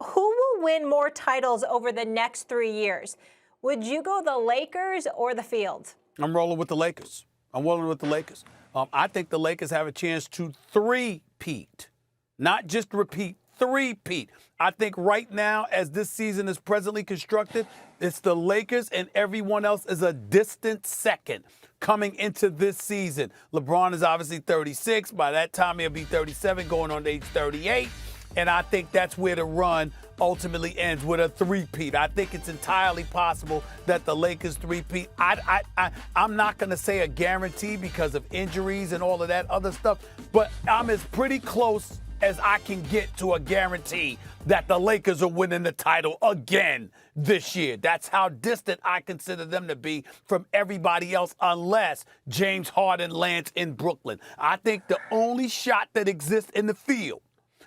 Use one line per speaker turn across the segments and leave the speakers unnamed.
Who will win more titles over the next 3 years? Would you go the Lakers or the Field?
I'm rolling with the Lakers. I think the Lakers have a chance to three-peat, not just repeat, three-peat. I think right now, as this season is presently constructed, it's the Lakers and everyone else is a distant second coming into this season. LeBron is obviously 36. By that time, he'll be 37, going on to age 38. And I think that's where the run ultimately ends, with a three-peat. I think it's entirely possible that the Lakers three-peat. I'm not going to say a guarantee because of injuries and all of that other stuff, but I'm as pretty close as I can get to a guarantee that the Lakers are winning the title again this year. That's how distant I consider them to be from everybody else, unless James Harden lands in Brooklyn. I think the only shot that exists in the field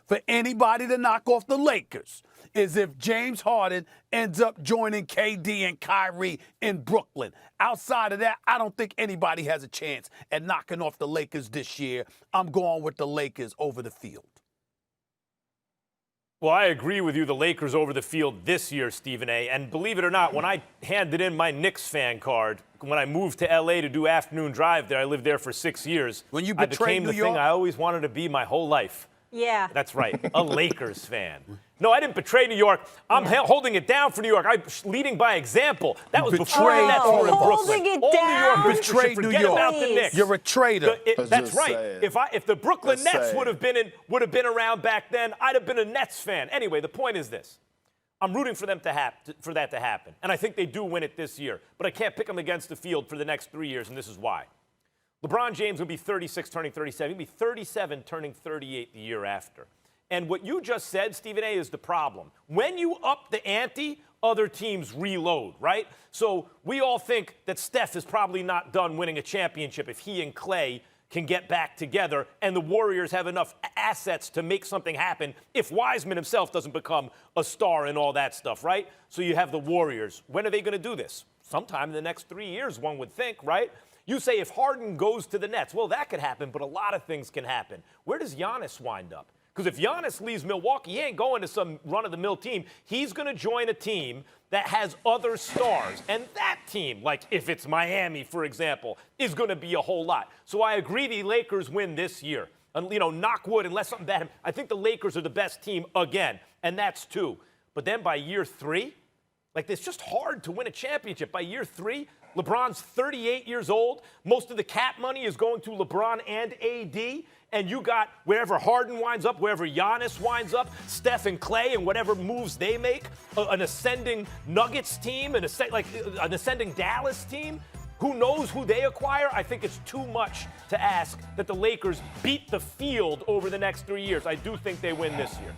for anybody to knock off the Lakers is if James Harden ends up joining KD and Kyrie in Brooklyn. Outside of that, I don't think anybody has a chance at knocking off the Lakers this year. I'm going with the Lakers over the Field.
Well, I agree with you, the Lakers over the Field this year, Stephen A. And believe it or not, when I handed in my Knicks fan card, when I moved to L.A. to do afternoon drive there, I lived there for 6 years.
When you
I
betrayed
became
New
the
York?
thing I always wanted to be my whole life.
Yeah.
That's right, a Lakers fan. No, I didn't betray New York. I'm holding it down for New York. I'm leading by example. That was before the Nets were in Brooklyn.
Holding it
All
down?
New York
Betrayed New
forget
York.
about the Knicks.
You're a traitor.
That's right.
sad.
If the Brooklyn
That's
Nets
sad.
would have been around back then, I'd have been a Nets fan. Anyway, the point is this. I'm rooting for them for that to happen. And I think they do win it this year. But I can't pick them against the Field for the next 3 years, and this is why. LeBron James will be 36 turning 37. He'll be 37 turning 38 the year after. And what you just said, Stephen A., is the problem. When you up the ante, other teams reload, right? So we all think that Steph is probably not done winning a championship if he and Clay can get back together, and the Warriors have enough assets to make something happen if Wiseman himself doesn't become a star and all that stuff, right? So you have the Warriors. When are they going to do this? Sometime in the next 3 years, one would think, right? You say if Harden goes to the Nets, well, that could happen, but a lot of things can happen. Where does Giannis wind up? Because if Giannis leaves Milwaukee, he ain't going to some run-of-the-mill team. He's going to join a team that has other stars. And that team, like if it's Miami, for example, is going to be a whole lot. So I agree the Lakers win this year. And, knock wood, unless something bad happens. I think the Lakers are the best team again, and that's 2. But then by year 3, it's just hard to win a championship. By year 3, LeBron's 38 years old. Most of the cap money is going to LeBron and AD. And you got wherever Harden winds up, wherever Giannis winds up, Steph and Clay, and whatever moves they make, an ascending Nuggets team, an ascending Dallas team. Who knows who they acquire? I think it's too much to ask that the Lakers beat the Field over the next 3 years. I do think they win this year.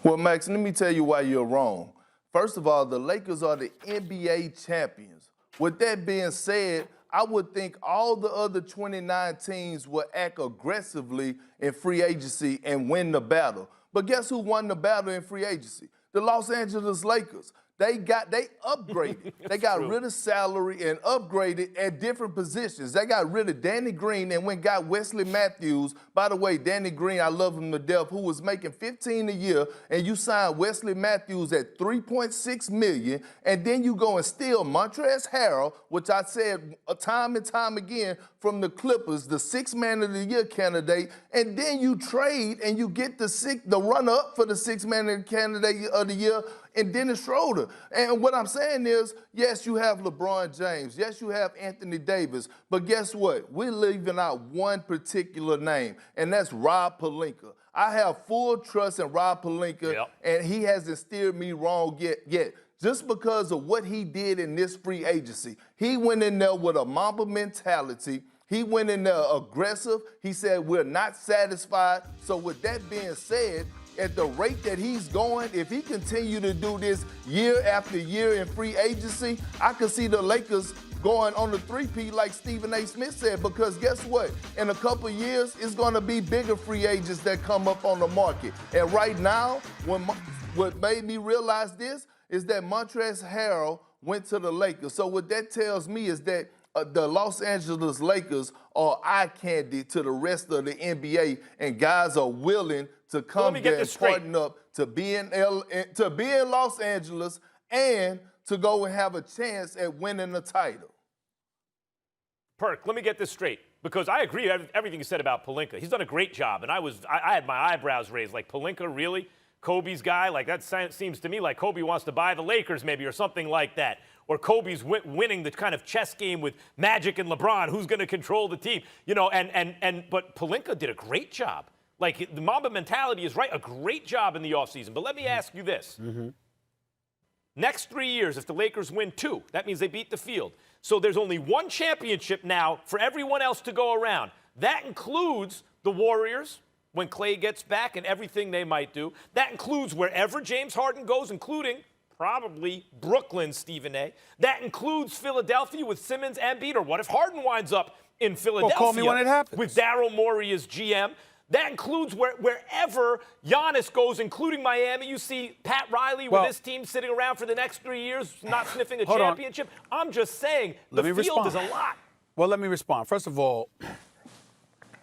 Well, Max, let me tell you why you're wrong. First of all, the Lakers are the NBA champions. With that being said, I would think all the other 29 teams will act aggressively in free agency and win the battle. But guess who won the battle in free agency? The Los Angeles Lakers. They upgraded. They got rid of salary and upgraded at different positions. They got rid of Danny Green and went got Wesley Matthews. By the way, Danny Green, I love him to death, who was making $15 a year, and you signed Wesley Matthews at $3.6 million, and then you go and steal Montrezl Harrell, which I said time and time again from the Clippers, the Sixth Man of the Year candidate, and then you trade and you get the run-up for the Sixth Man of the Year, and Dennis Schroeder. And what I'm saying is, yes, you have LeBron James. Yes, you have Anthony Davis. But guess what? We're leaving out one particular name, and that's Rob Pelinka. I have full trust in Rob Pelinka, and he hasn't steered me wrong yet. Just because of what he did in this free agency. He went in there with a Mamba mentality. He went in there aggressive. He said, we're not satisfied. So with that being said, at the rate that he's going, if he continue to do this year after year in free agency, I could see the Lakers going on the three-peat like Stephen A. Smith said, because guess what? In a couple of years, it's going to be bigger free agents that come up on the market. And right now, what made me realize this is that Montrezl Harrell went to the Lakers. So what that tells me is that the Los Angeles Lakers are eye candy to the rest of the NBA, and guys are willing to come
me
there
get
and
this straight.
partner up to be in Los Angeles and to go and have a chance at winning the title.
Perk, let me get this straight, because I agree with everything you said about Pelinka. He's done a great job, and I had my eyebrows raised. Like, Pelinka, really? Kobe's guy? Like, that seems to me like Kobe wants to buy the Lakers maybe, or something like that. Or Kobe's winning the kind of chess game with Magic and LeBron. Who's going to control the team? You know, but Pelinka did a great job. Like, the Mamba mentality is right, a great job in the offseason. But let me ask you this. Next 3 years, if the Lakers win 2, that means they beat the field. So there's only one championship now for everyone else to go around. That includes the Warriors when Klay gets back and everything they might do. That includes wherever James Harden goes, including probably Brooklyn, Stephen A. That includes Philadelphia with Simmons and Embiid. Or what if Harden winds up in Philadelphia
call me when it happens.
with Daryl Morey as GM? That includes wherever Giannis goes, including Miami. You see Pat Riley with his team sitting around for the next 3 years, not sniffing a championship. I'm just saying the field is a lot.
Well, let me respond. First of all,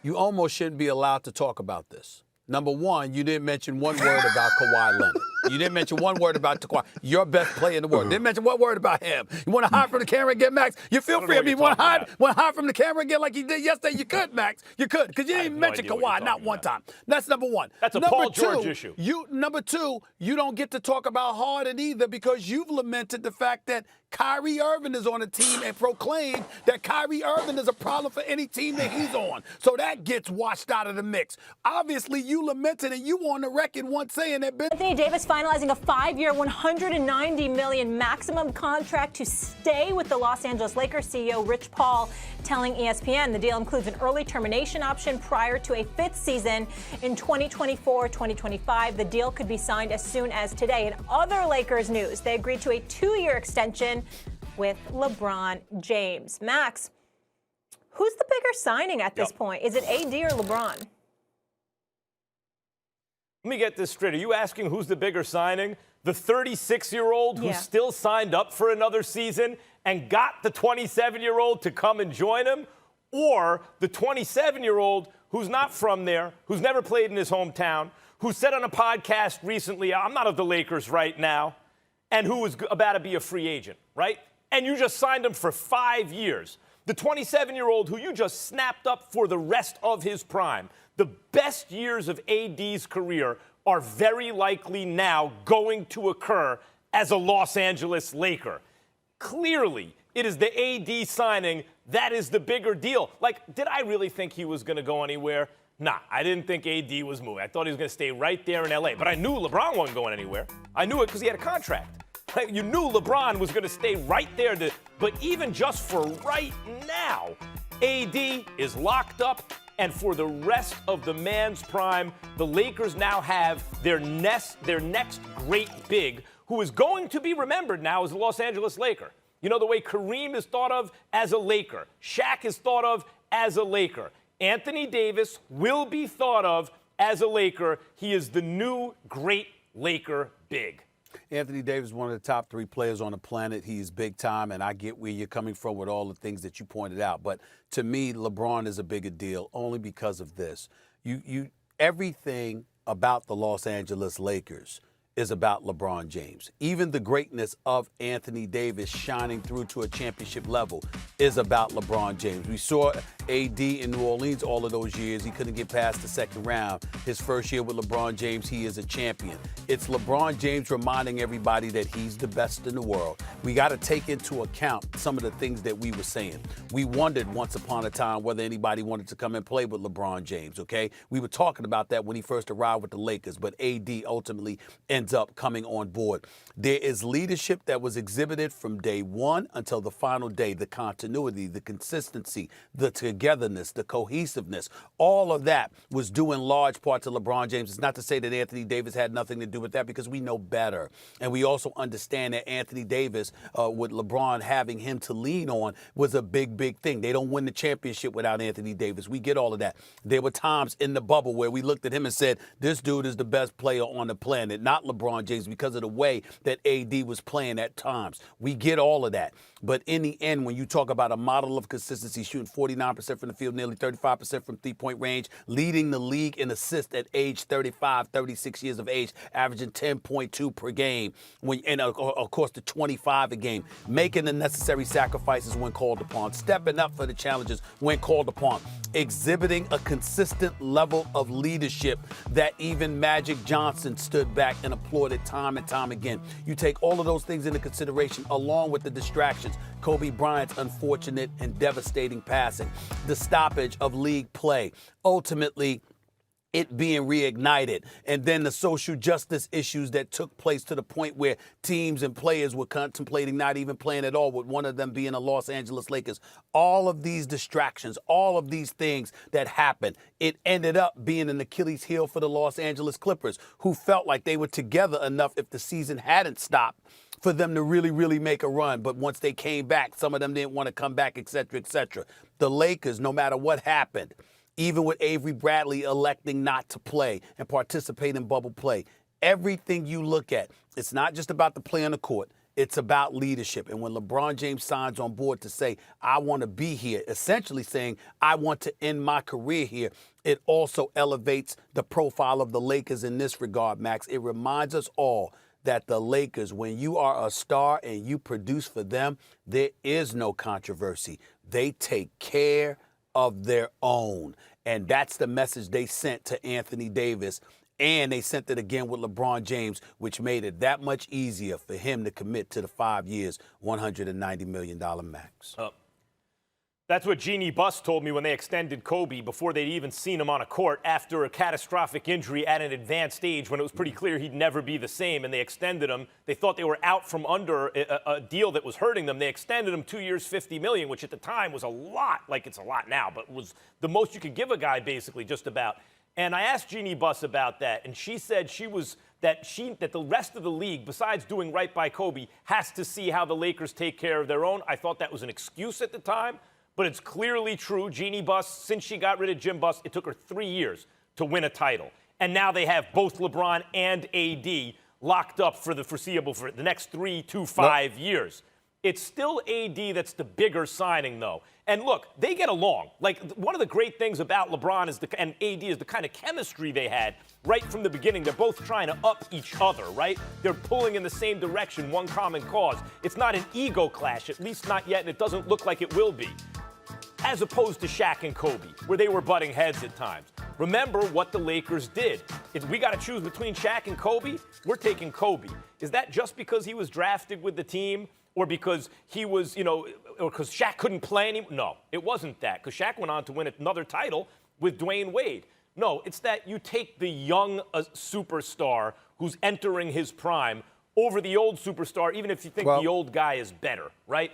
you almost shouldn't be allowed to talk about this. Number one, you didn't mention one word about Kawhi Leonard. You didn't mention one word about Kawhi, your best player in the world. Didn't mention one word about him. You want to hide from the camera and get Max? You feel free. I mean, you want to hide from the camera and get like you did yesterday? You could, Max. You could, because you didn't even mention Kawhi, not one time. That's number one.
That's a Paul George issue.
Number two, you don't get to talk about Harden either, because you've lamented the fact that Kyrie Irving is on a team and proclaimed that Kyrie Irving is a problem for any team that he's on. So that gets washed out of the mix. Obviously, you lamented and you on the record once saying that
Anthony Davis finalizing a 5-year, $190 million maximum contract to stay with the Los Angeles Lakers. CEO Rich Paul telling ESPN the deal includes an early termination option prior to a 5th season in 2024-2025. The deal could be signed as soon as today. In other Lakers news, they agreed to a 2-year extension with LeBron James. Max, who's the bigger signing at this point? Is it AD or LeBron?
Let me get this straight. Are you asking who's the bigger signing? The 36-year-old who still signed up for another season and got the 27-year-old to come and join him? Or the 27-year-old who's not from there, who's never played in his hometown, who said on a podcast recently, I'm not of the Lakers right now, and who was about to be a free agent, right? And you just signed him for 5 years. The 27-year-old who you just snapped up for the rest of his prime. The best years of AD's career are very likely now going to occur as a Los Angeles Laker. Clearly, it is the AD signing that is the bigger deal. Like, did I really think he was going to go anywhere? Nah, I didn't think AD was moving. I thought he was going to stay right there in L.A. But I knew LeBron wasn't going anywhere. I knew it because he had a contract. You knew LeBron was going to stay right there. But even just for right now, AD is locked up. And for the rest of the man's prime, the Lakers now have their next great big, who is going to be remembered now as a Los Angeles Laker. You know, the way Kareem is thought of as a Laker, Shaq is thought of as a Laker. Anthony Davis will be thought of as a Laker. He is the new great Laker big.
Anthony Davis is one of the top 3 players on the planet. He is big time, and I get where you're coming from with all the things that you pointed out. But to me, LeBron is a bigger deal only because of this. Everything about the Los Angeles Lakers is about LeBron James. Even the greatness of Anthony Davis shining through to a championship level is about LeBron James. We saw AD in New Orleans all of those years. He couldn't get past the second round. His first year with LeBron James, he is a champion. It's LeBron James reminding everybody that he's the best in the world. We got to take into account some of the things that we were saying. We wondered once upon a time whether anybody wanted to come and play with LeBron James, okay? We were talking about that when he first arrived with the Lakers, but AD ultimately ends up coming on board. There is leadership that was exhibited from day one until the final day. The continuity, the consistency, the togetherness, the cohesiveness, all of that was due in large part to LeBron James. It's not to say that Anthony Davis had nothing to do with that, because we know better. And we also understand that Anthony Davis, with LeBron having him to lean on, was a big, big thing. They don't win the championship without Anthony Davis. We get all of that. There were times in the bubble where we looked at him and said, this dude is the best player on the planet, not LeBron James, because of the way that AD was playing at times. We get all of that. But in the end, when you talk about a model of consistency, shooting 49% 44% from the field, nearly 35% from three-point range, leading the league in assists at age 35, 36 years of age, averaging 10.2 per game, and of course the 25 a game, making the necessary sacrifices when called upon, stepping up for the challenges when called upon, exhibiting a consistent level of leadership that even Magic Johnson stood back and applauded time and time again. You take all of those things into consideration, along with the distractions, Kobe Bryant's unfortunate and devastating passing, the stoppage of league play, ultimately it being reignited, and then the social justice issues that took place to the point where teams and players were contemplating not even playing at all, with one of them being the Los Angeles Lakers. All of these distractions, all of these things that happened, it ended up being an Achilles heel for the Los Angeles Clippers, who felt like they were together enough if the season hadn't stopped for them to really, really make a run. But once they came back, some of them didn't want to come back, et cetera, et cetera. The Lakers, no matter what happened, even with Avery Bradley electing not to play and participate in bubble play, everything you look at, it's not just about the play on the court. It's about leadership. And when LeBron James signs on board to say, I want to be here, essentially saying, I want to end my career here, it also elevates the profile of the Lakers in this regard, Max. It reminds us all that the Lakers, when you are a star and you produce for them, there is no controversy. They take care of their own. And that's the message they sent to Anthony Davis. And they sent it again with LeBron James, which made it that much easier for him to commit to the 5 years, $190 million max.
That's what Jeannie Buss told me when they extended Kobe before they'd even seen him on a court after a catastrophic injury at an advanced age when it was pretty clear he'd never be the same, and they extended him. They thought they were out from under a deal that was hurting them. They extended him 2 years, $50 million, which at the time was a lot, like it's a lot now, but was the most you could give a guy basically just about. And I asked Jeannie Buss about that, and she said that the rest of the league, besides doing right by Kobe, has to see how the Lakers take care of their own. I thought that was an excuse at the time. But it's clearly true. Jeannie Buss, since she got rid of Jim Buss, it took her 3 years to win a title. And now they have both LeBron and AD locked up for the foreseeable, for the next 3 to 5 years. It's still AD that's the bigger signing, though. And look, they get along. Like, one of the great things about LeBron and AD is the kind of chemistry they had right from the beginning. They're both trying to up each other, right? They're pulling in the same direction, one common cause. It's not an ego clash, at least not yet, and it doesn't look like it will be. As opposed to Shaq and Kobe, where they were butting heads at times. Remember what the Lakers did. If we got to choose between Shaq and Kobe, we're taking Kobe. Is that just because he was drafted with the team, or because he was, or because Shaq couldn't play anymore? No, it wasn't that, because Shaq went on to win another title with Dwayne Wade. No, it's that you take the young superstar who's entering his prime over the old superstar, even if you think the old guy is better, right?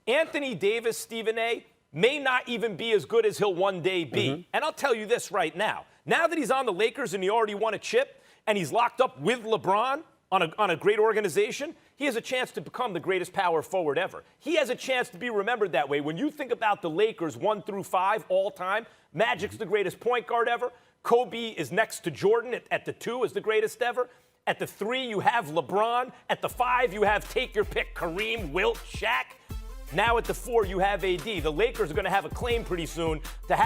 Anthony Davis, Stephen A., may not even be as good as he'll one day be. And I'll tell you this right now. Now that he's on the Lakers and he already won a chip and he's locked up with LeBron on a great organization, he has a chance to become the greatest power forward ever. He has a chance to be remembered that way. When you think about the Lakers 1 through 5 all time, Magic's the greatest point guard ever. Kobe is next to Jordan at the 2 as the greatest ever. At the 3, you have LeBron. At the 5, you have, take your pick, Kareem, Wilt, Shaq. Now at the 4, you have AD. The Lakers are going to have a claim pretty soon to have